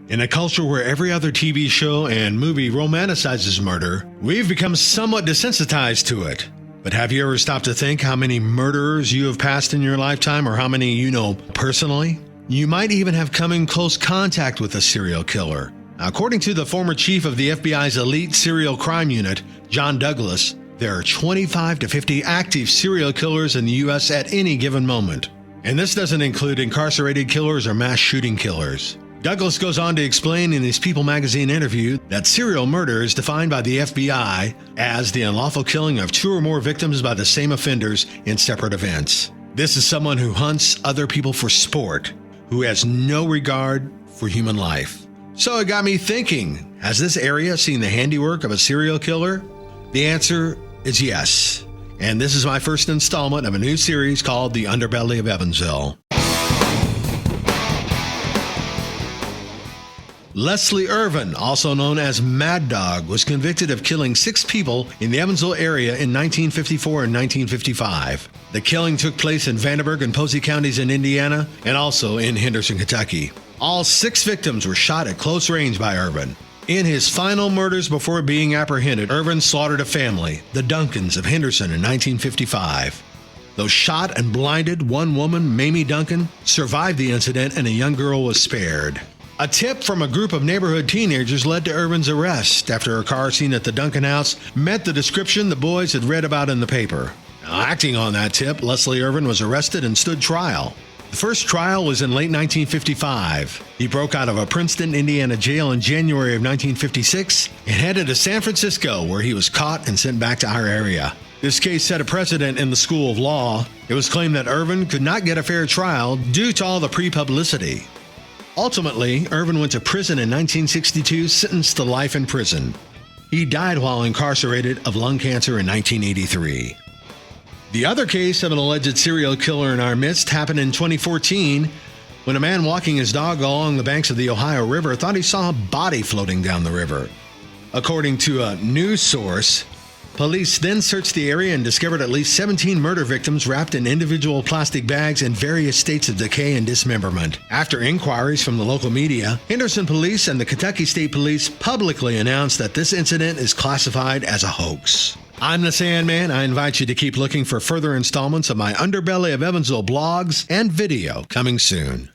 In a culture where every other TV show and movie romanticizes murder, we've become somewhat desensitized to it. But have you ever stopped to think how many murderers you have passed in your lifetime, or how many you know personally? You might even have come in close contact with a serial killer. According to the former chief of the FBI's elite serial crime unit, John Douglas, there are 25 to 50 active serial killers in the U.S. at any given moment. And this doesn't include incarcerated killers or mass shooting killers. Douglas goes on to explain in his People magazine interview that serial murder is defined by the FBI as the unlawful killing of two or more victims by the same offenders in separate events. This is someone who hunts other people for sport, who has no regard for human life. So it got me thinking, has this area seen the handiwork of a serial killer? The answer is yes. And this is my first installment of a new series called The Underbelly of Evansville. Leslie Irvin, also known as Mad Dog, was convicted of killing 6 people in the Evansville area in 1954 and 1955. The killing took place in Vanderburgh and Posey counties in Indiana and also in Henderson, Kentucky. All 6 victims were shot at close range by Irvin. In his final murders before being apprehended, Irvin slaughtered a family, the Duncans of Henderson, in 1955. Though shot and blinded, one woman, Mamie Duncan, survived the incident and a young girl was spared. A tip from a group of neighborhood teenagers led to Irvin's arrest after a car seen at the Duncan house met the description the boys had read about in the paper. Now, acting on that tip, Leslie Irvin was arrested and stood trial. The first trial was in late 1955. He broke out of a Princeton, Indiana jail in January of 1956 and headed to San Francisco, where he was caught and sent back to our area. This case set a precedent in the School of Law. It was claimed that Irvin could not get a fair trial due to all the pre-publicity. Ultimately, Irvin went to prison in 1962, sentenced to life in prison. He died while incarcerated of lung cancer in 1983. The other case of an alleged serial killer in our midst happened in 2014 when a man walking his dog along the banks of the Ohio River thought he saw a body floating down the river. According to a news source, police then searched the area and discovered at least 17 murder victims wrapped in individual plastic bags in various states of decay and dismemberment. After inquiries from the local media, Henderson Police and the Kentucky State Police publicly announced that this incident is classified as a hoax. I'm the Sandman. I invite you to keep looking for further installments of my Underbelly of Evansville blogs and video coming soon.